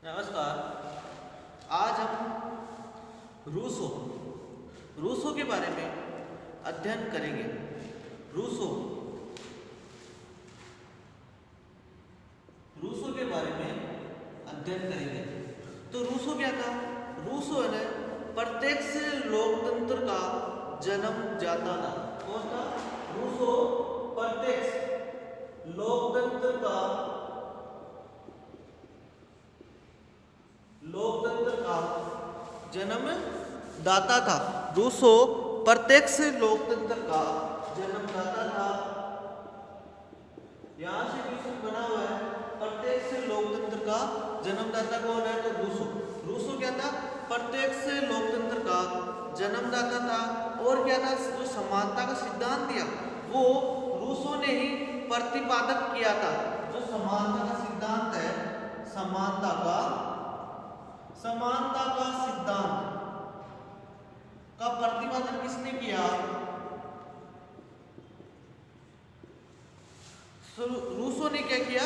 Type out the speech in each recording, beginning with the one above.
नमस्कार। आज हम रूसो के बारे में अध्ययन करेंगे। रूसो के बारे में अध्ययन करेंगे। तो रूसो क्या था? रूसो है प्रत्यक्ष लोकतंत्र का जन्मदाता था। कौन था? रूसो प्रत्यक्ष लोकतंत्र का जन्मदाता था। रूसो प्रत्यक्ष लोकतंत्र का जन्मदाता था। यहां से क्वेश्चन बना हुआ है, प्रत्यक्ष लोकतंत्र का जन्मदाता कौन है? तो रूसो क्या था? प्रत्यक्ष लोकतंत्र का जन्मदाता था। और क्या था? जो समानता का सिद्धांत दिया वो रूसो ने ही प्रतिपादक किया था। जो समानता का सिद्धांत है, समानता का सिद्धांत का प्रतिपादन किसने किया? रूसो ने क्या किया?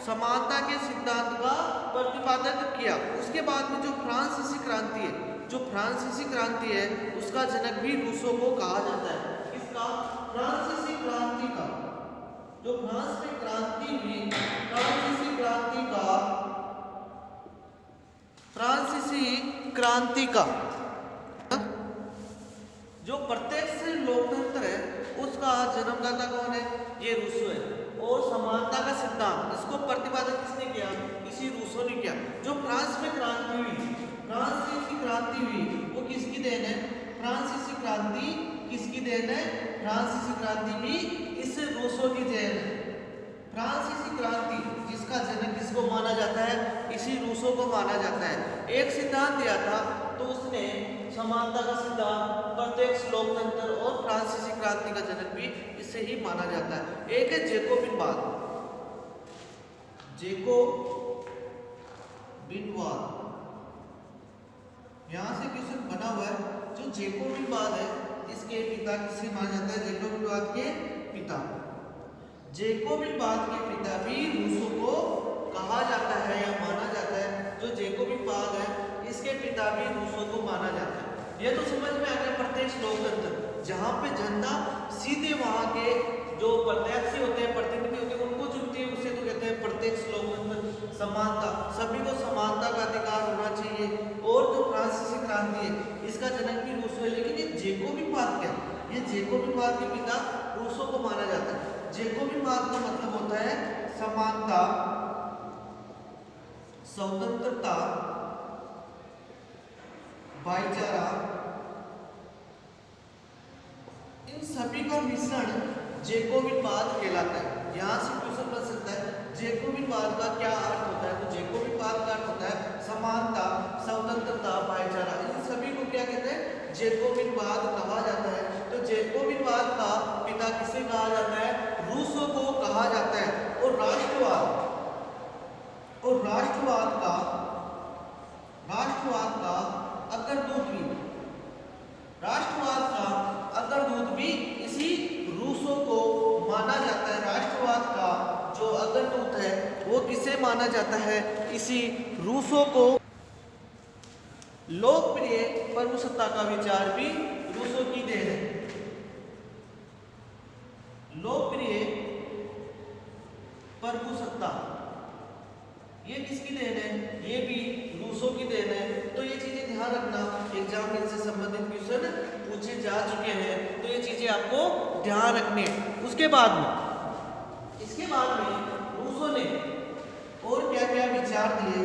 समानता के सिद्धांत का प्रतिपादन किया। उसके बाद में जो फ्रांसीसी क्रांति है उसका जनक भी रूसो को कहा जाता है। किसका? फ्रांसीसी क्रांति का। जो फ्रांस में क्रांति हुई, फ्रांसीसी क्रांति का जो प्रत्यक्ष लोकतंत्र है उसका जन्मदाता कौन है? ये रूसो है। और समानता का सिद्धांत, इसको प्रतिपादन किसने किया? इसी रूसो ने किया। जो फ्रांस में फ्रांसीसी क्रांति हुई वो किसकी देन है? फ्रांसीसी क्रांति किसकी देन है? फ्रांसीसी क्रांति भी इस रूसो की देन है। फ्रांसीसी क्रांति जिसका जनक किसको माना जाता है? इसी रूसो को माना जाता है। एक सिद्धांत दिया था तो उसने समानता का सिद्धांत, प्रत्यक्ष लोकतंत्र और फ्रांसीसी क्रांति का जनक भी इसे ही माना जाता है। एक है जैकोबिनवाद। यहां से क्वेश्चन बना हुआ है। जो जैकोबिनवाद है इसके पिता किसे माना जाता है? जैकोबिनवाद के पिता भी रूसो को कहा जाता है या माना जाता है। जो जैकोबिनवाद है इसके पिता भी रूसो को माना जाता है। यह तो समझ में आ गया प्रत्यक्ष लोकतंत्र, जहां पे जनता सीधे वहां के जो प्रत्याशी होते हैं, प्रतिनिधि होते हैं, उनको चुनती है, उसे तो कहते हैं प्रत्यक्ष लोकतंत्र। समानता, सभी को समानता का अधिकार होना चाहिए। और जो फ्रांसीसी क्रांति है इसका जनक भी रूसो है। लेकिन ये जैकोबिनवाद क्या है? ये जैकोबिनवाद के पिता रूसो को माना जाता है। जैकोबिनवाद का मतलब होता है समानता, स्वतंत्रता, भाईचारा, इन सभी का मिश्रण जैकोबिनवाद कहलाता है। यहां से क्वेश्चन बन सकता है जैकोबिनवाद का क्या अर्थ होता है? तो जैकोबिनवाद का अर्थ होता है समानता, स्वतंत्रता, भाईचारा, इन सभी को क्या कहते हैं? जैकोबिनवाद कहा जाता है। तो जैकोबिनवाद का पिता किसे कहा जाता है? रूसो को कहा जाता है। और अग्रदूत भी इसी रूसो को माना जाता है। राष्ट्रवाद का जो अग्रदूत है वो किसे माना जाता है? इसी रूसो को। लोकप्रिय प्रभुसत्ता का विचार भी रूसो की देन है। लोकप्रिय प्रभुसत्ता ये किसकी देन है? ये भी रूसो की देन है। तो ये चीजें ध्यान रखना, एग्जाम में इनसे संबंधित क्वेश्चन पूछे जा चुके हैं, तो ये चीजें आपको ध्यान रखनी है। इसके बाद में रूसो ने और क्या क्या विचार दिए?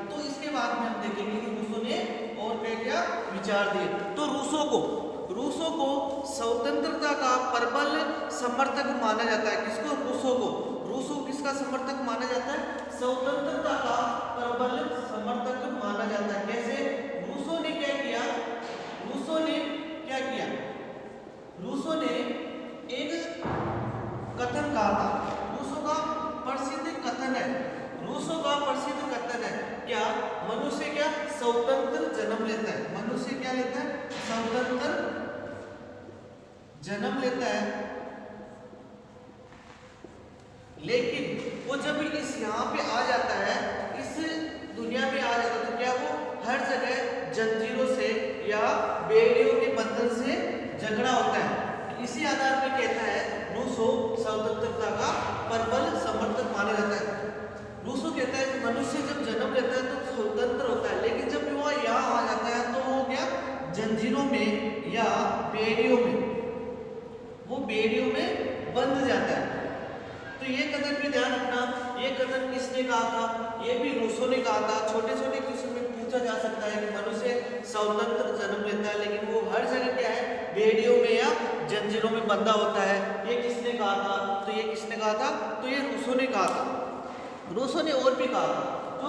तो इसके बाद में हम देखेंगे कि रूसो ने और क्या क्या विचार दिए। तो रूसो को स्वतंत्रता का प्रबल समर्थक माना जाता है। किसको? रूसो किसका समर्थक माना जाता है? स्वतंत्रता का प्रबल समर्थक माना जाता है। कैसे? रूसो ने क्या किया? रूसो ने एक कथन कहा था। रूसो का प्रसिद्ध कथन है क्या? मनुष्य क्या स्वतंत्र जन्म लेता है। मनुष्य क्या लेता है? स्वतंत्र जन्म लेता है। लेकिन वो जब इस यहाँ पे आ जाता है, इस दुनिया में आ जाता है, तो क्या वो हर जगह जंजीरों से या बेड़ियों के बंधन से झगड़ा होता है। इसी आधार पर कहता है रूसो स्वतंत्रता का प्रबल समर्थक माना जाता है। रूसो कहता है कि मनुष्य जब जन्म लेता है तो स्वतंत्र होता है, लेकिन जब वो यहाँ आ जाता है तो वो क्या जंजीरों में या बेड़ियों में, वो बेड़ियों में बंध जाता है। तो ये कथन भी ध्यान रखना, ये कथन किसने कहा था? ये भी रूसो ने कहा था। छोटे छोटे क्वेश्चन में पूछा जा सकता है कि मनुष्य स्वतंत्र जन्म लेता है लेकिन वो हर जगह क्या है, बेड़ियों में या जंजीरों में बंधा होता है। ये किसने कहा था? तो ये किसने कहा था? तो ये रूसो ने कहा था। रूसो ने और भी कहा था, जो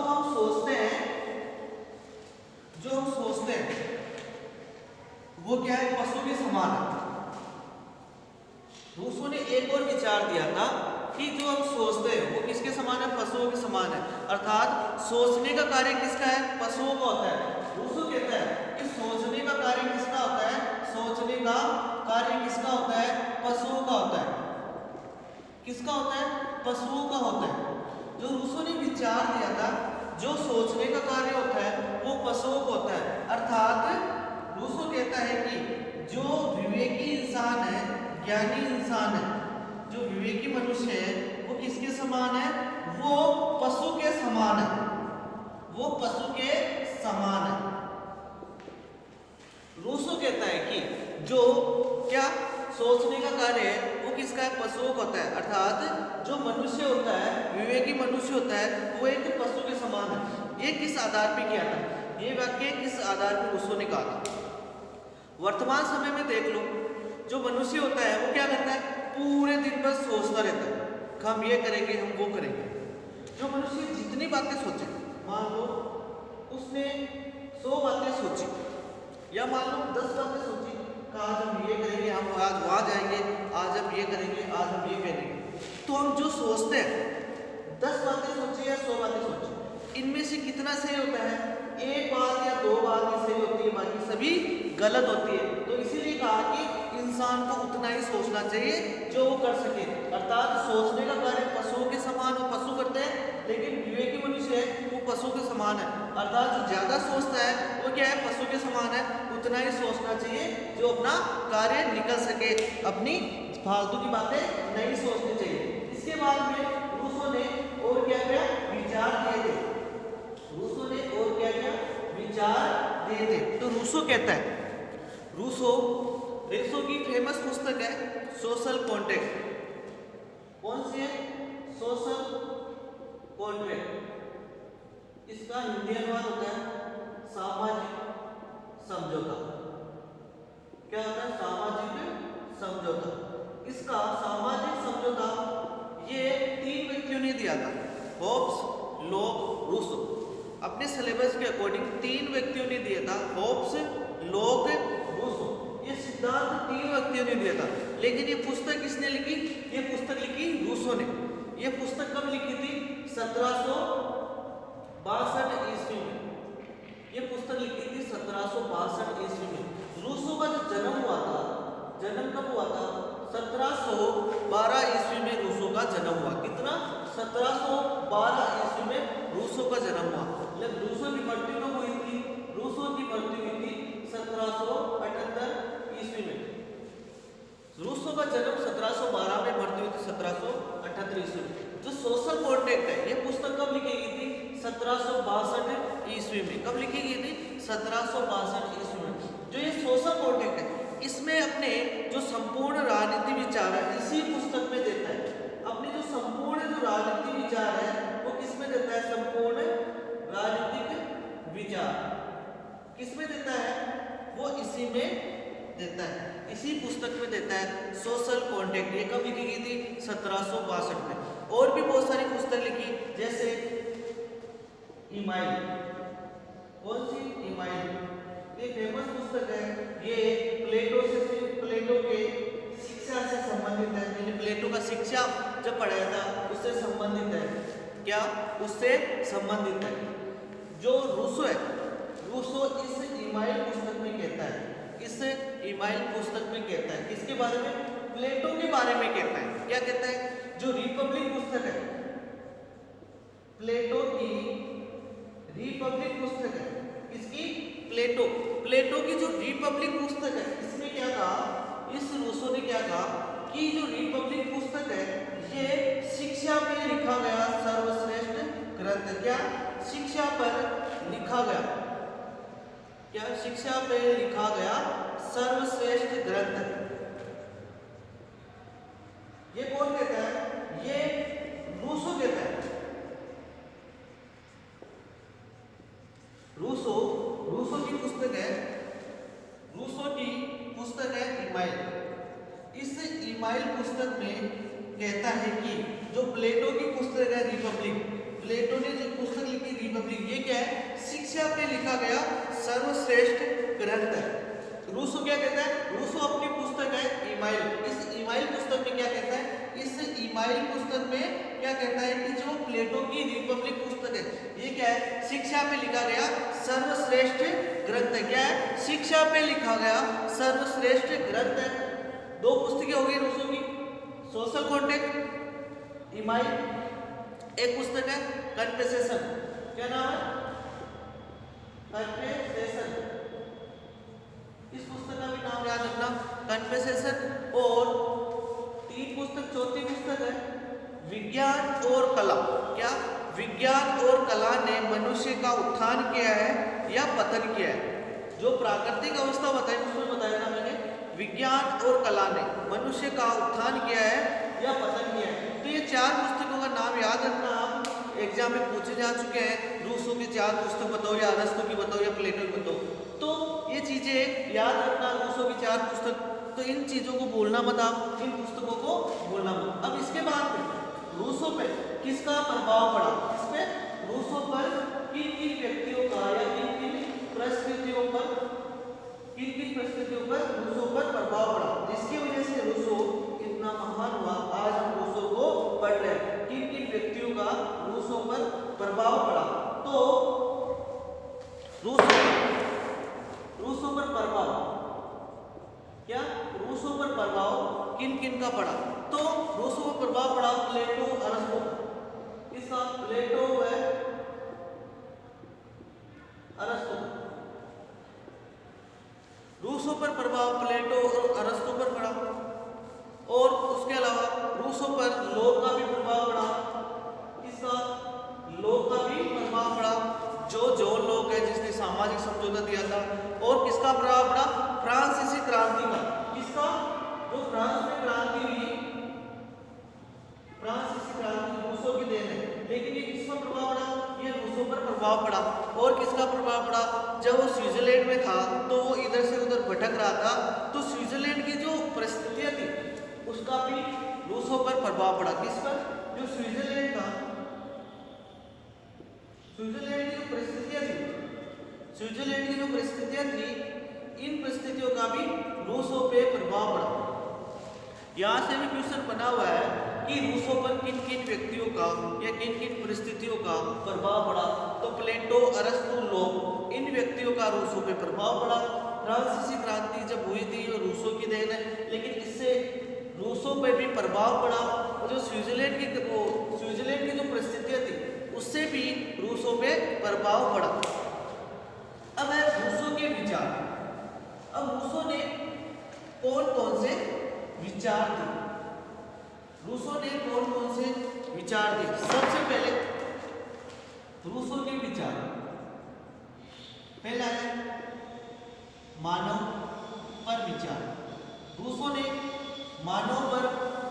हम सोचते हैं वो क्या है, पशु के समान है। रूसो ने एक और विचार दिया था कि जो हम सोचते हैं वो किसके समान है, पशुओं के समान है। अर्थात सोचने का कार्य किसका है, पशुओं का होता है। रूसो कहता है कि सोचने का कार्य किसका होता है, सोचने का कार्य किसका होता है, पशुओं का होता है। किसका होता है? पशुओं का होता है। जो रूसो ने विचार दिया था, जो सोचने का कार्य होता है वो पशुओं को होता है। अर्थात रूसो कहता है कि जो विवेकी इंसान है, ज्ञानी इंसान है, जो विवेकी मनुष्य है, वो किसके समान है, वो पशु के समान है। वो पशु के समान है। रूसो कहता है कि जो क्या सोचने का कार्य है वो किसका है, पशुओं का होता है। अर्थात जो मनुष्य होता है, विवेकी मनुष्य होता है, वो एक पशु के समान है। ये किस आधार पे किया था? ये वाक्य किस आधार पे रूसो ने कहा था? वर्तमान समय में देख लो, जो मनुष्य होता है वो क्या करता है, पूरे दिन बस सोचता रहता है कि हम ये करेंगे, हम वो करेंगे। जो मनुष्य जितनी बातें सोचे, मान लो उसने 100 बातें सोची या मान लो 10 बातें सोची, आज हम ये करेंगे, हम आज वहाँ जाएंगे, आज हम ये करेंगे, आज हम ये करेंगे। तो हम जो सोचते हैं, 10 बातें सोची या 100 बातें सोची, इनमें से कितना सही होता है? एक बात या 2 बात ही सही होती है, बाकी सभी गलत होती है। तो इसीलिए कहा कि इंसान को उतना ही सोचना चाहिए जो वो कर सके। अर्थात सोचने का कार्य पशुओं के समान वो पशु करते हैं, लेकिन विवेकी मनुष्य है वो पशु के समान है। अर्थात जो ज्यादा सोचता है वो क्या है, पशु के समान है। उतना ही सोचना चाहिए जो अपना कार्य निकल सके, अपनी फालतू की बातें नहीं सोचनी चाहिए। इसके बाद में रूसो ने और क्या क्या विचार दिए थे, रूसो ने और क्या क्या विचार दिए थे। तो रूसो कहता है, रूसो की फेमस पुस्तक है सोशल कॉन्ट्रैक्ट। कौन सी है? Social contract. इसका हिंदी अनुवाद होता है सामाजिक समझौता। क्या होता है? सामाजिक समझौता। इसका सामाजिक समझौता ये 3 व्यक्तियों ने दिया था, होब्स, लॉक, रूसो। अपने सिलेबस के अकॉर्डिंग 3 व्यक्तियों ने दिया था, होब्स, लॉक, रूसो। ये सिद्धांत 3 व्यक्तियों ने दिया था। लेकिन ये पुस्तक किसने लिखी? ये पुस्तक लिखी रूसो ने। ये पुस्तक कब लिखी थी? 1762 ईस्वी में। ये पुस्तक लिखी थी 1762 ईस्वी में। रूसो का जो जन्म हुआ था, जन्म कब हुआ था? 1712 ईस्वी में रूसो का जन्म हुआ। कितना? 1712 ईस्वी में रूसो का जन्म हुआ। मतलब रूसो की मृत्यु कब हुई थी? रूसो की मृत्यु हुई थी 1778 ईस्वी में। रूसो का जन्म 1712 में, मृत्यु हुई थी 1778 ईस्वी में। जो सोशल कॉन्ट्रैक्ट है, ये पुस्तक कब लिखी गई थी? 1762 ईस्वी में। कब लिखी गई थी? 1762 ईस्वी में। जो ये सोशल कॉन्ट्रैक्ट है, इसमें अपने जो संपूर्ण राजनीति विचार है इसी पुस्तक में देता है। अपने जो संपूर्ण जो राजनीति विचार है वो किसमें देता है? संपूर्ण राजनीतिक विचार किसमें देता है? वो इसी में देता है, इसी पुस्तक में देता है, सोशल कॉन्ट्रैक्ट। ये कब लिखी गई थी? 1762 में। और भी बहुत सारी पुस्तक लिखी, जैसे इमाइल। कौन सी? इमाइल। ये फेमस पुस्तक है। ये प्लेटो के शिक्षा से संबंधित है। मैंने प्लेटो का शिक्षा जब पढ़ाया था उससे संबंधित है। क्या? उससे संबंधित है। जो रूसो है, रूसो इस इमाइल पुस्तक में कहता है, इस इमाइल पुस्तक में कहता है किसके बारे में? प्लेटो के बारे में कहता है। क्या कहता है? जो रिपब्लिक पुस्तक है, प्लेटो की रिपब्लिक पुस्तक है। इसकी प्लेटो प्लेटो की जो रिपब्लिक पुस्तक है, इसमें क्या कहा, इस रूसो ने क्या कहा कि जो रिपब्लिक पुस्तक है ये शिक्षा पे लिखा गया सर्वश्रेष्ठ ग्रंथ। क्या शिक्षा पर लिखा गया, क्या शिक्षा पे लिखा गया सर्वश्रेष्ठ ग्रंथ। ये कौन कहता है, ये रूसो कहता है। रूसो की पुस्तक है, रूसो की पुस्तक है ईमाइल। इस ईमाइल पुस्तक में कहता है कि जो प्लेटो की पुस्तक है रिपब्लिक, प्लेटो ने जो पुस्तक लिखी रिपब्लिक, ये क्या है, शिक्षा पे लिखा गया सर्वश्रेष्ठ ग्रंथ है। रूसो क्या कहता है, रूसो अपनी पुस्तक है ईमाइल, इस ईमाइल पुस्तक में क्या कहता है, इस ईमाइल पुस्तक में क्या कहता है कि जो प्लेटो की रिपब्लिक पुस्तक है ये क्या है, शिक्षा पे लिखा गया सर्वश्रेष्ठ ग्रंथ है। क्या है, शिक्षा पे लिखा गया सर्वश्रेष्ठ ग्रंथ है। दो पुस्तकें हो गई रूसो की, सोशल कॉन्टेक्ट ईमाइल, एक पुस्तक है कन्फेसेशन। क्या नाम है, कन्फेसेशन। इस पुस्तक का भी नाम याद रखना, कन्फेसेशन। और तीन पुस्तक, चौथी पुस्तक है विज्ञान और कला। क्या, विज्ञान और कला ने मनुष्य का उत्थान किया है या पतन किया है। जो प्राकृतिक अवस्था बताई उसमें बताया था मैंने, विज्ञान और कला ने मनुष्य का उत्थान किया है या पतन किया है। तो ये चार पुस्तकों का नाम याद रखना, आप एग्जाम में पूछे जा चुके हैं। रूसो की चार पुस्तक बताओ, या अरस्तु की बताओ, या प्लेटो की बताओ, तो ये चीजें याद रखना, रूसो की चार पुस्तक। तो इन चीजों को भूलना मत, आप इन पुस्तकों को भूलना मत। अब इसके बाद में रूसो पे किसका प्रभाव पड़ा, इस पे रूसो पर किन किन व्यक्तियों का या किन किन परिस्थितियों पर, किन किन परिस्थितियों पर रूसो पर प्रभाव पड़ा, जिसकी वजह से रूसो इतना महान हुआ। आज हम रूसो को पढ़ रहे हैं, किन किन व्यक्तियों का रूसो पर प्रभाव पड़ा। तो रूसो पर प्रभाव, क्या रूसो पर प्रभाव किन किन का पड़ा, तो रूसो पर प्रभाव पड़ा प्लेटो, अरस्तु। इसका प्लेटो है, अरस्तु। रूसो पर प्रभाव प्लेटो और अरस्तु पर पड़ा। और उसके अलावा रूसो पर लोक का भी प्रभाव पड़ा, इसका लोक का भी प्रभाव पड़ा, जो लोक है जिसने सामाजिक समझौता दिया था। और किसका प्रभाव पड़ा, फ्रांसीसी क्रांति का। किसका, जो फ्रांस में क्रांति हुई, फ्रांसीसी क्रांति रूसो की देन है, लेकिन ये किसका प्रभाव पड़ा, ये रूसो पर प्रभाव पड़ा। और किसका प्रभाव पड़ा, जब वो स्विट्जरलैंड में था तो वो इधर से उधर भटक रहा था, तो स्विट्जरलैंड की जो परिस्थितियां थी उसका भी रूसो पर प्रभाव पड़ा। किस पर, जो स्विट्जरलैंड था, स्विट्जरलैंड की जो परिस्थितियां थी, स्विट्जरलैंड की जो परिस्थितियां थी, इन परिस्थितियों का भी रूसो पे प्रभाव पड़ा। यहाँ से भी क्वेश्चन बना हुआ है कि रूसो पर किन किन व्यक्तियों का या किन किन परिस्थितियों का प्रभाव पड़ा। तो प्लेटो, अरस्तु, लोक, इन व्यक्तियों का रूसो पे प्रभाव पड़ा। फ्रांसीसी क्रांति जब हुई थी वो रूसो की देन है, लेकिन इससे रूसो पे भी प्रभाव पड़ा। और जो स्विट्जरलैंड की जो परिस्थितियां थी उससे भी रूसो पे प्रभाव पड़ा। अब है रूसो के विचार। अब रूसो ने कौन कौन से विचार दिए, रूसो ने कौन कौन से विचार दिए। सबसे पहले रूसो के विचार, पहला है मानव पर विचार। रूसो ने मानव पर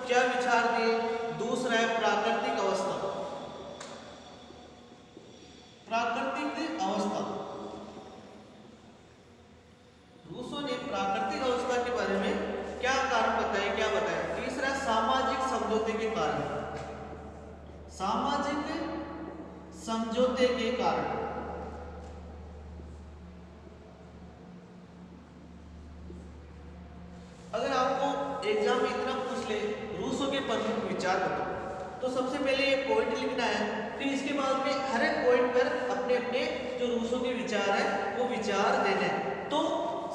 क्या विचार दिए। दूसरा है प्राकृतिक अवस्था, प्राकृतिक अवस्था। रूसो ने प्राकृतिक अवस्था के बारे में क्या कारण बताए, क्या बताया। तीसरा सामाजिक समझौते के कारण, सामाजिक समझौते के कारण। अगर आपको एग्जाम में इतना पूछ ले रूसो के प्रमुख विचार बताओ, तो सबसे पहले ये पॉइंट लिखना है, फिर इसके बाद में हर एक पॉइंट पर अपने अपने जो रूसो के विचार है वो विचार देने हैं। तो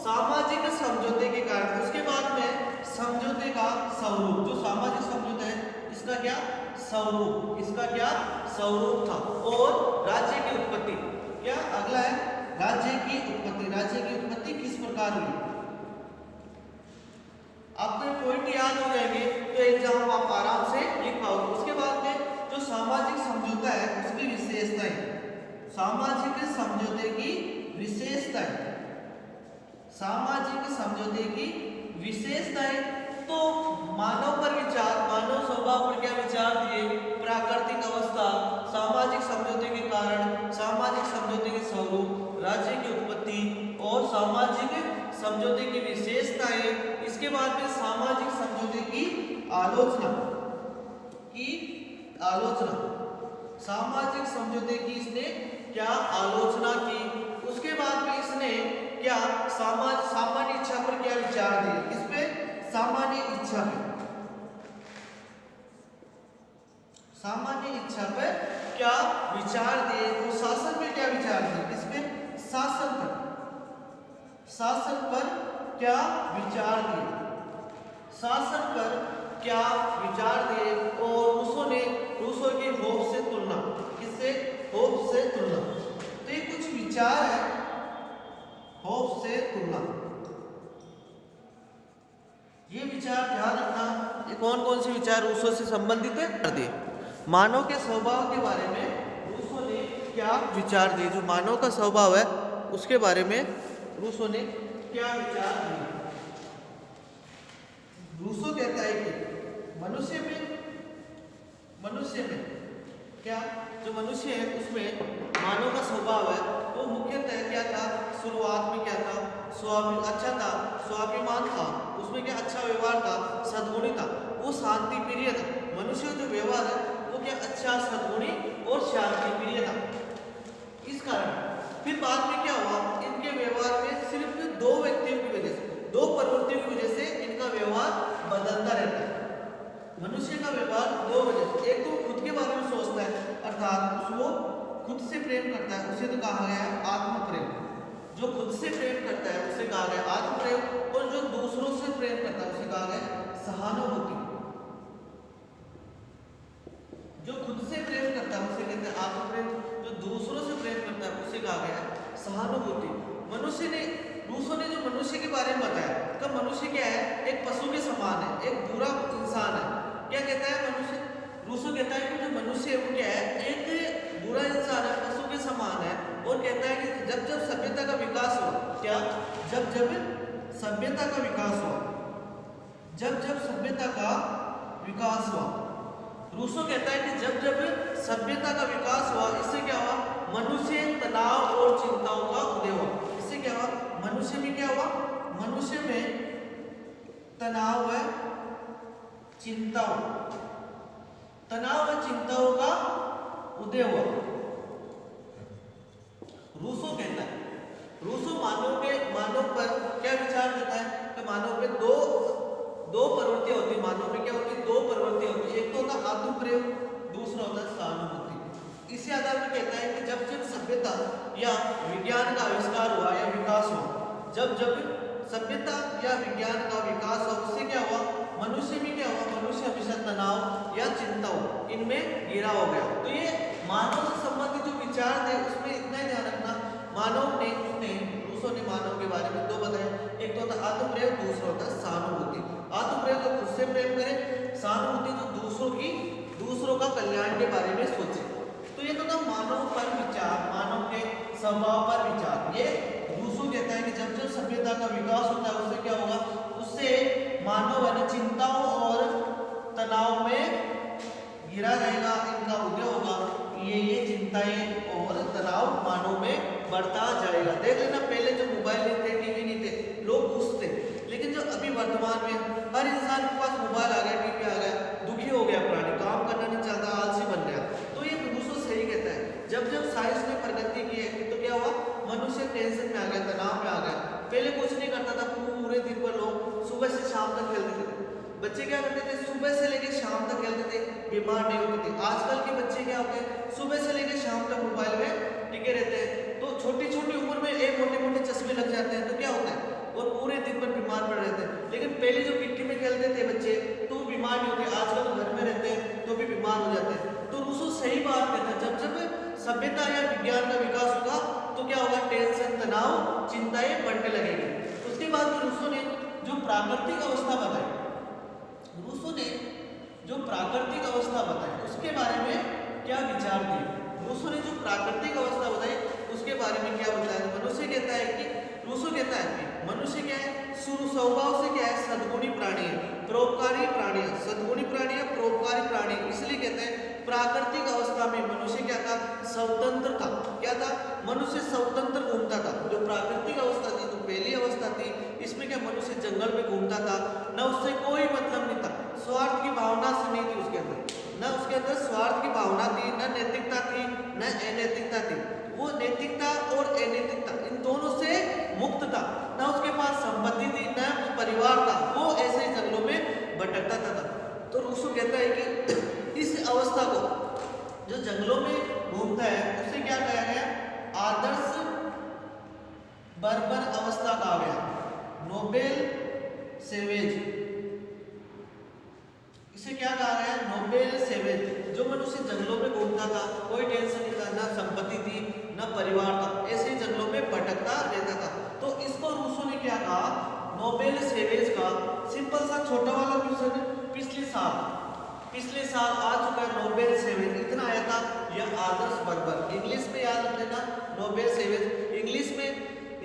सामाजिक समझौते के कारण, उसके बाद में समझौते का स्वरूप, जो सामाजिक समझौता है इसका क्या स्वरूप, इसका क्या स्वरूप था। और राज्य की उत्पत्ति, क्या अगला है राज्य की उत्पत्ति। राज्य की उत्पत्ति किस प्रकार हुई? आपको ये पॉइंट याद हो जाएंगे तो एग्जाम आप आराम से लिख पाओगे। उसके बाद में जो सामाजिक समझौता है उसकी विशेषताएं, सामाजिक समझौते की विशेषताएं, सामाजिक समझौते की विशेषताएं। तो मानव पर विचार, मानव स्वभाव पर क्या विचार दिए? प्राकृतिक अवस्था, सामाजिक समझौते के कारण, सामाजिक समझौते के स्वरूप, राज्य की उत्पत्ति और सामाजिक समझौते की विशेषताएं। इसके बाद में सामाजिक समझौते की आलोचना, सामाजिक समझौते की इसने क्या आलोचना की। उसके बाद में इसने क्या सामान्य इच्छा पर क्या विचार दिए? किस पे? सामान्य इच्छा पे, सामान्य इच्छा पर क्या विचार दिए। और शासन पे क्या विचार दिए? किस पे? शासन पर, शासन पर क्या विचार दिए, शासन पर क्या विचार दिए। और रूसो की होब्स से तुलना, किससे? होब्स से तुलना। तो ये कुछ विचार है, होब्स से तुलना, ये विचार ध्यान रखना। ये कौन कौन से विचार रूसो से संबंधित है? मानव के स्वभाव के बारे में रूसो ने क्या विचार दिए? जो मानव का स्वभाव है उसके बारे में रूसो ने क्या विचार दिए? रूसो कहता है कि मनुष्य में क्या जो मनुष्य है उसमें मानव का स्वभाव है वो मुख्यतः क्या था? शुरुआत में क्या था? अच्छा था, स्वाभिमान था, उसमें क्या अच्छा व्यवहार था, सद्गुणी था, वो शांति प्रिय था। मनुष्य जो व्यवहार है वो क्या अच्छा, सद्गुणी और शांति प्रिय था। इस कारण फिर बाद में क्या हुआ? इनके व्यवहार में सिर्फ दो व्यक्तियों की वजह से, दो प्रवृत्तियों की वजह से इनका व्यवहार बदलता रहता है। मनुष्य का व्यवहार दो वजह से, एक तो खुद के बारे में सोचता है अर्थात वो खुद से प्रेम करता है, उसे तो कहा गया है आत्म प्रेम। जो खुद से प्रेम करता है उसे कहा गया आत्म प्रेम, और जो दूसरों से प्रेम करता है उसे कहा गया सहानुभूति। जो खुद से प्रेम करता है उसे कहते हैं आत्म प्रेम, जो दूसरों से प्रेम करता है उसे कहा गया सहानुभूति। मनुष्य ने, रूसो ने जो मनुष्य के बारे में बताया कि मनुष्य क्या है? एक पशु के समान है, एक बुरा इंसान है। क्या कहता है मनुष्य? रूसो कहता है कि जो मनुष्य है वो क्या है? एक बुरा इंसान है, पशु के समान है। और कहता है कि जब जब सभ्यता का विकास हुआ, क्या? जब जब सभ्यता का विकास हुआ, जब जब सभ्यता का विकास हुआ, रूसो कहता है कि जब जब सभ्यता का विकास हुआ, इससे क्या हुआ? मनुष्य तनाव और चिंताओं का उदय हुआ। इससे क्या हुआ? मनुष्य में क्या हुआ? मनुष्य में तनाव व चिंताओं, तनाव व चिंताओं का उदय हुआ। रूसो कहता है, रूसो मानव पर क्या विचार देता है कि मानव पे दो प्रवृत्तियां होती है। मानव में क्या होती है? दो प्रवृत्तियां होती है। एक तो होता है आत्म प्रेम, दूसरा होता है सहानुभूति। इसी आधार पर कहता है कि जब जब सभ्यता या विज्ञान का आविष्कार हुआ या विकास हुआ, जब जब सभ्यता या विज्ञान का विकास हुआ, उससे क्या हुआ? मनुष्य में क्या हुआ? मनुष्य हमेशा तनाव या चिंताओं इनमें घिरा हो गया। तो ये मानव से संबंधित जो विचार थे उसमें इतना ही ध्यान रखना। मानव ने रूसो ने मानव के बारे में दो बताया, एक तो होता है आत्म प्रेम, दूसरा होता है सहानुभूति। आत्म प्रेम जो खुद से प्रेम करे, सहानुभूति जो दूसरों का कल्याण के बारे में सोचे। तो ये तो था मानव पर विचार, मानव के स्वभाव पर विचार। ये रूसो कहता है कि जब जब सभ्यता का विकास होता है उससे क्या होगा? उससे मानव है चिंताओं और तनाव में घिरा रहेगा, इनका उदय होगा। ये चिंताएं और तनाव मानव में बढ़ता जाएगा। देख लेना, पहले जो मोबाइल नहीं थे, टीवी नहीं थे, लोग खुश थे, लेकिन जो अभी वर्तमान में हर इंसान के पास मोबाइल आ गया, टीवी आ गया, दुखी हो गया, प्राणी काम करना नहीं चाहता, आलसी बन गया। तो ये रूसो सही कहता है, जब जब साइंस ने प्रगति की है तो क्या हुआ? मनुष्य टेंशन में आ गया, तनाव में आ गया। पहले कुछ नहीं करता था, पूरे दिन भर लोग सुबह से शाम तक खेलते थे। बच्चे क्या करते थे? सुबह से लेकर शाम तक खेलते थे, बीमार नहीं होते थे। आजकल के बच्चे क्या होते हैं? सुबह से लेकर शाम तक मोबाइल में टिके रहते हैं। तो छोटी छोटी उम्र में एक मोटे मोटे चश्मे लग जाते हैं, तो क्या होता है? और पूरे दिन भर बीमार पड़ रहते हैं। लेकिन पहले जो मिट्टी में खेलते थे बच्चे तो वो बीमार नहीं होते। आजकल घर में रहते हैं, तो भी बीमार हो जाते हैं। तो रूसो सही बात कहता है, जब जब सभ्यता या विज्ञान का विकास होगा तो क्या होगा, टेंशन, तनाव, चिंताएं बढ़ने लगेगी। उसके बाद में रूसो ने जो प्राकृतिक अवस्था बताई, रूसो ने जो प्राकृतिक अवस्था बताई उसके बारे में क्या विचार दिए। रूसो ने जो प्राकृतिक अवस्था बताई उसके बारे में क्या बताया। मनुष्य कहता है कि रूसो कहता है कि मनुष्य क्या है, शुरू स्वभाव से क्या है, सद्गुणी प्राणी है, परोपकारी प्राणी है, सद्गुणी प्राणी है, परोपकारी प्राणी है। इसलिए कहते हैं प्राकृतिक अवस्था में मनुष्य क्या था, स्वतंत्र था। क्या था, मनुष्य स्वतंत्र घूमता था। जो प्राकृतिक अवस्था थी, जो पहली अवस्था थी, इसमें क्या मनुष्य जंगल में घूमता था, न उससे कोई मतलब नहीं था, स्वार्थ की भावना से नहीं थी उसके अंदर, न उसके अंदर स्वार्थ की भावना थी, न नैतिकता थी, न अनैतिकता थी। वो नैतिकता और अनैतिकता इन दोनों से मुक्त था। न उसके पास संपत्ति थी, न परिवार था, वो ऐसे ही जंगलों में भटकता था। तो रूसो कहता है कि इस अवस्था को जो जंगलों में घूमता है उसे क्या कहा गया, आदर्श बर्बर अवस्था कहा गया, नोबेल सेवेज। इसे क्या कहा गया, नोबेल सेवेज। जो मनुष्य जंगलों में घूमता था, कोई टेंशन नहीं था, ना संपत्ति थी, ना परिवार था, ऐसे ही जंगलों में भटकता रहता था। तो इसको रूसो ने क्या कहा, नोबेल सेवेज का। सिंपल सा छोटा वाला क्वेश्चन पिछले साल आ चुका है, नोबेल सेवेज इतना आया था, यह आदर्श बर्बर। इंग्लिश में याद रख लेना नोबेल सेवेज, इंग्लिश में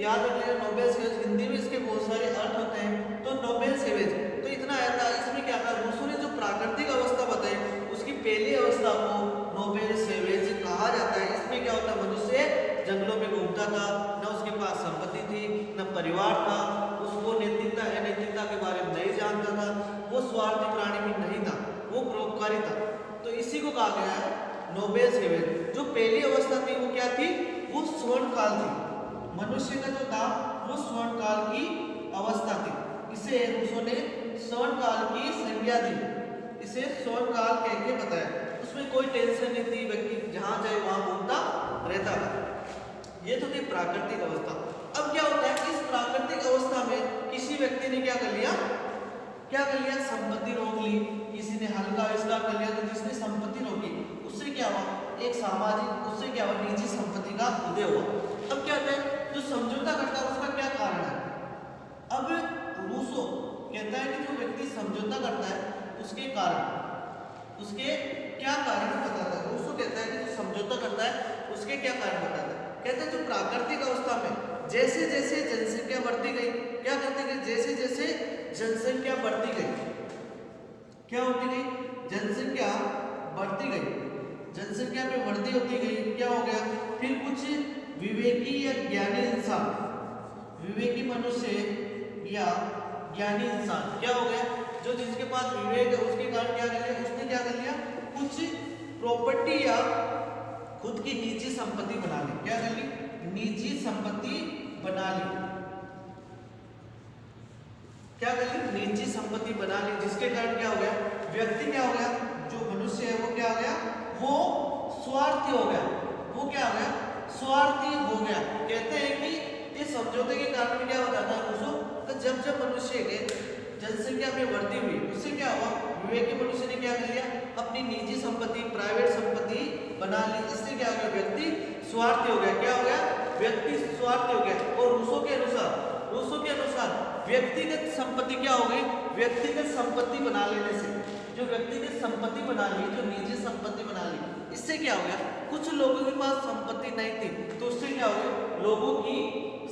याद रख लेना नोबेल सेवेज, हिंदी में इसके बहुत सारे अर्थ होते हैं। तो नोबेल सेवेज तो इतना आया था। इसमें क्या था, रूसो ने जो प्राकृतिक अवस्था बताई उसकी पहली अवस्था को नोबेल सेवेज कहा जाता है। इसमें क्या होता है, मनुष्य जंगलों में घूमता था, न उसके पास संपत्ति थी, न परिवार था, उसको नैतिकता अनैतिकता के बारे में नहीं जानता था, वो स्वार्थी प्राणी भी नहीं था, वो परोपकारी था। तो इसी को कहा गया है नोबेल सेवेज। जो पहली अवस्था थी वो क्या थी, वो स्वर्ण काल थी। मनुष्य का जो था वो स्वर्ण काल की अवस्था थी। इसे रूसो ने स्वर्ण काल की संज्ञा दी, इसे स्वर्ण काल कह के बताया। उसमें कोई टेंशन नहीं थी, व्यक्ति जहां जाए वहां घूमता रहता था। ये तो थी प्राकृतिक अवस्था। अब क्या होता है, इस प्राकृतिक अवस्था में किसी व्यक्ति ने क्या कर लिया, संपत्ति रोक ली, किसी ने हल्का आविष्कार कर लिया। तो जिसने संपत्ति रोकी उससे क्या हुआ, एक सामाजिक, उससे क्या हुआ, निजी संपत्ति का उदय हुआ। अब क्या होता है, जो समझौता करता है उसका क्या कारण है। अब रूसो कहता है कि जो व्यक्ति समझौता करता है उसके कारण, उसके क्या कारण बताता है। रूसो कहता है कि जो समझौता करता है उसके क्या कारण बताता है। कहते हैं जो प्राकृतिक अवस्था में जैसे जैसे जनसंख्या बढ़ती गई, क्या कहते हैं, जैसे जैसे जनसंख्या बढ़ती गई, क्या होती गई, जनसंख्या बढ़ती गई, जनसंख्या में वृद्धि होती गई, क्या हो गया, फिर कुछ विवेकी या ज्ञानी इंसान, विवेकी मनुष्य या ज्ञानी इंसान क्या हो गया, जो जिसके पास विवेक है उसके कारण क्या कर लिया, उसने क्या कर लिया, कुछ प्रॉपर्टी या खुद की निजी संपत्ति बना ली। क्या कर ली, निजी संपत्ति बना ली। क्या कर ली, निजी संपत्ति बना ली, जिसके कारण क्या हो गया, व्यक्ति क्या हो गया, जो मनुष्य है वो क्या हो गया, वो स्वार्थी हो गया, वो क्या हो गया, स्वार्थी हो गया। कहते हैं कि इस समझौते के कारण क्या होता था रूसो, तो जब जब मनुष्य के जनसंख्या में वृद्धि हुई उससे क्या हुआ, विवेकी मनुष्य ने क्या कर लिया, अपनी निजी संपत्ति, प्राइवेट संपत्ति बना ली। इससे क्या हो गया, व्यक्ति स्वार्थी हो गया। क्या हो गया, व्यक्ति स्वार्थी हो गया। और रूसो के अनुसार व्यक्तिगत संपत्ति क्या हो गई, व्यक्तिगत संपत्ति बना लेने से, जो व्यक्तिगत संपत्ति बना ली, जो निजी संपत्ति बना ली, इससे क्या हो गया, कुछ लोगों के पास संपत्ति नहीं थी तो उससे क्या हो गया, लोगों की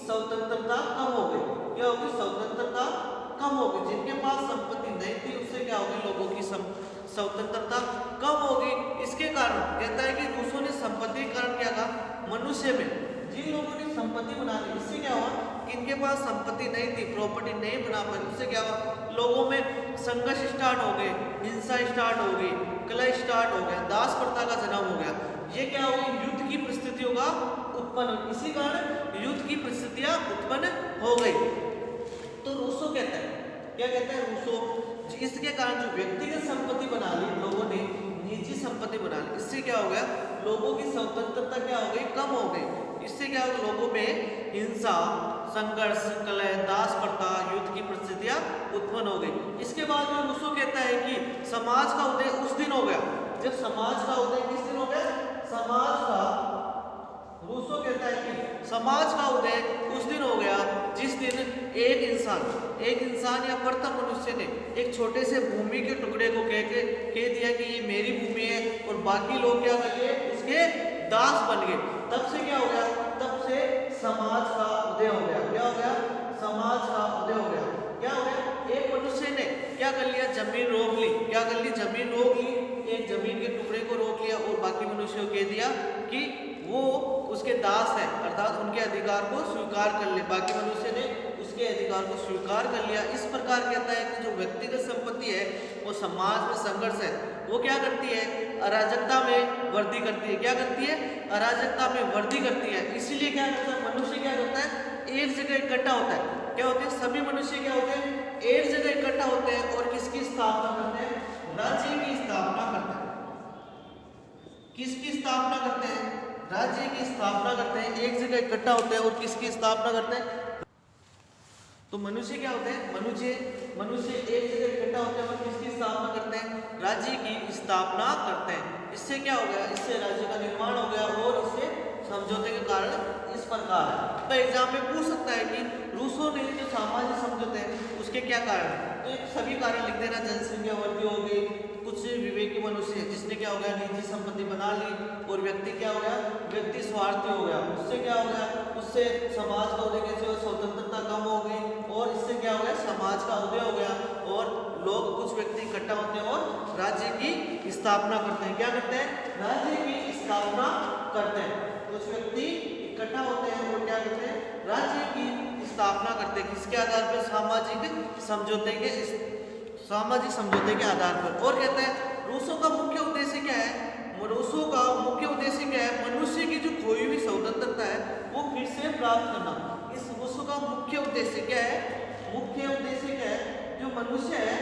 स्वतंत्रता कम हो गई। क्या होगी, स्वतंत्रता कम हो गई। जिनके पास संपत्ति नहीं थी उससे क्या होगी, लोगों की स्वतंत्रता कम होगी। इसके कारण कहता है कि रूसो ने संपत्ति के कारण क्या कहा, मनुष्य में जिन लोगों ने संपत्ति बना ली इससे क्या हुआ, इनके पास संपत्ति नहीं थी, प्रॉपर्टी नहीं बना पाई, उससे क्या हुआ, लोगों में संघर्ष स्टार्ट हो गए, हिंसा स्टार्ट हो गई, कलह स्टार्ट हो गया, दास प्रथा का जन्म हो गया। ये क्या हो गई, युद्ध की परिस्थितियों का उत्पन्न, इसी कारण युद्ध की परिस्थितियां उत्पन्न हो गई। तो रूसो कहता है, क्या कहता है रूसो, इसके कारण जो व्यक्तिगत संपत्ति बना ली लोगों ने, निजी संपत्ति बना ली, इससे क्या हो गया, लोगों की स्वतंत्रता क्या हो गई, कम हो गई। इससे क्या होगा, लोगों में हिंसा, संघर्ष, कलह, दास प्रथा, युद्ध की परिस्थितियां उत्पन्न हो गई। इसके बाद में रूसो कहता है कि समाज का उदय उस दिन हो गया जब समाज का उदय किस दिन हो गया, समाज का, रूसो कहता है कि समाज का उदय उस दिन हो गया जिस दिन एक इंसान या प्रथम मनुष्य ने एक छोटे से भूमि के टुकड़े को कह दिया कि ये मेरी भूमि है और बाकी लोग क्या कर गए, उसके दास बन गए। तब से क्या हो गया, तब से समाज का उदय हो गया। क्या हो गया, समाज का उदय हो गया। क्या हो गया, एक मनुष्य ने क्या कर लिया, जमीन रोक ली। क्या कर ली, जमीन रोक ली, एक जमीन के टुकड़े को रोक लिया और बाकी मनुष्यों को कह दिया कि वो उसके दास है, अर्थात उनके अधिकार को स्वीकार कर ले। बाकी मनुष्य ने उसके अधिकार को स्वीकार कर लिया। इस प्रकार कहता है कि जो व्यक्तिगत संपत्ति है वो समाज में संघर्ष है, वो क्या करती है, अराजकता में वृद्धि करती है। क्या करती है, अराजकता में वृद्धि करती है। इसीलिए क्या करता है, मनुष्य क्या करता है, एक जगह इकट्ठा होता है। क्या होते हैं, सभी मनुष्य क्या होते हैं, एक जगह इकट्ठा होते हैं और किसकी स्थापना करते हैं, राज्य की स्थापना करते हैं। किसकी स्थापना करते हैं, राज्य की स्थापना करते हैं। एक जगह इकट्ठा होते हैं और किसकी स्थापना करते हैं, तो मनुष्य क्या होते हैं, मनुष्य एक जगह इकट्ठा होते हैं और किसकी स्थापना करते हैं, राज्य की स्थापना करते हैं। इससे क्या हो गया, इससे राज्य का निर्माण हो गया और इससे समझौते के कारण इस प्रकार है। तो एग्जाम में पूछ सकता है कि रूसो ने जो सामाजिक समझौते हैं उसके क्या कारण है, तो एक सभी कारण लिख देना। जनसंख्या वृद्धि हो गई, कुछ विवेकी मनुष्य जिसने क्या हो गया, निजी संपत्ति बना ली, और व्यक्ति क्या हो गया, व्यक्ति स्वार्थी हो गया। उससे क्या हो गया, उससे समाज का उदय कैसे हो, स्वतंत्रता कम हो गई और इससे क्या हो गया, समाज का उदय हो गया और लोग, कुछ व्यक्ति इकट्ठा होते हैं और राज्य की स्थापना करते हैं। क्या करते हैं, राज्य की स्थापना करते हैं। कुछ व्यक्ति इकट्ठा होते हैं और क्या करते हैं, राज्य की स्थापना करते हैं। किसके आधार पर, सामाजिक समझौते के आधार पर। और कहते हैं रूसो का मुख्य उद्देश्य क्या है, रूसो का मुख्य उद्देश्य क्या है, मनुष्य की जो खोई हुई स्वतंत्रता है वो फिर से प्राप्त करना। इस रूसो का मुख्य उद्देश्य क्या है, मुख्य उद्देश्य क्या है, जो मनुष्य है,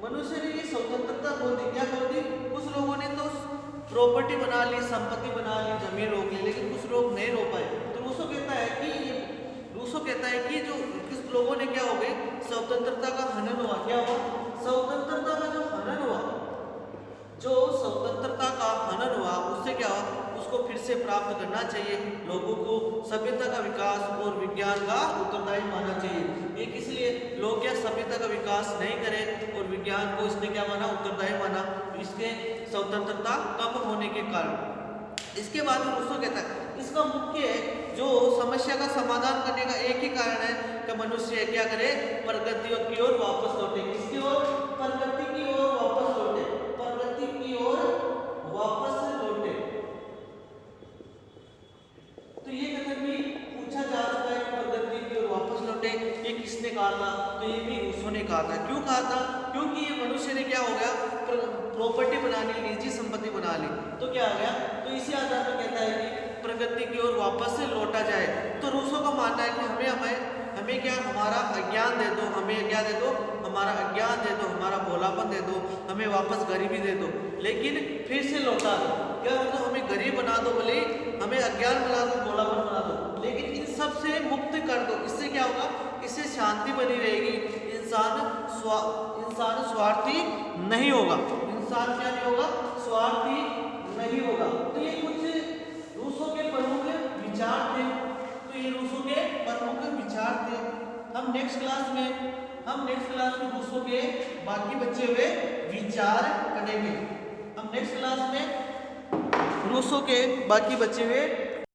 मनुष्य ने ये स्वतंत्रता खो दी। क्या खो दी, कुछ लोगों ने तो प्रॉपर्टी बना ली, संपत्ति बना ली, जमीन रोक ली, लेकिन कुछ लोग नहीं रोक पाए। तो रूसो कहता है कि जो कुछ लोगों ने क्या हो गए, स्वतंत्रता का हनन हुआ। क्या हुआ, स्वतंत्रता का जो हनन हुआ, उससे क्या हुआ, उसको फिर से प्राप्त करना चाहिए। लोगों को सभ्यता का विकास और विज्ञान का उत्तरदायी मानना चाहिए। एक इसलिए लोग क्या सभ्यता का विकास नहीं करें और विज्ञान को इसने क्या माना, उत्तरदायी माना, इसके स्वतंत्रता कम होने के कारण। इसके बाद रूसो कहता है इसका मुख्य जो समस्या का समाधान करने का एक ही कारण है कि मनुष्य क्या करे, प्रगति की ओर वापस लौटे। किसकी ओर, प्रगति की ओर वापस लौटे, प्रगति की ओर वापस लौटे। तो ये कथन भी पूछा जा सकता है कि प्रगति की ओर वापस लौटे ये किसने कहा था, तो ये भी रूसो ने कहा था। क्यों कहा था, क्योंकि ये मनुष्य ने क्या हो गया, प्रॉपर्टी बना ली, निजी संपत्ति बना ली, तो क्या आ गया, तो इसी आधार पर कहता है कि प्रगति की ओर वापस से लौटा जाए। तो रूसो का मानना है कि हमें क्या, हमारा अज्ञान दे दो, हमें क्या दे दो, हमारा अज्ञान दे दो, हमारा भोलापन दे दो, हमें वापस गरीबी दे दो, लेकिन फिर से लौटा दो। क्या मतलब, हमें गरीब बना दो, भले हमें अज्ञान बना दो, भोलापन बना दो, लेकिन इन सब से मुक्त कर दो। इससे क्या होगा, इससे शांति बनी रहेगी, इंसान स्वार्थी नहीं होगा, इंसान क्या नहीं होगा, स्वार्थी नहीं होगा। तो ये कुछ रूसो के प्रमुख विचार थे, हम नेक्स्ट क्लास में रूसो के बाकी बचे हुए विचार पढ़ेंगे। हम नेक्स्ट क्लास में रूसो के बाकी बचे हुए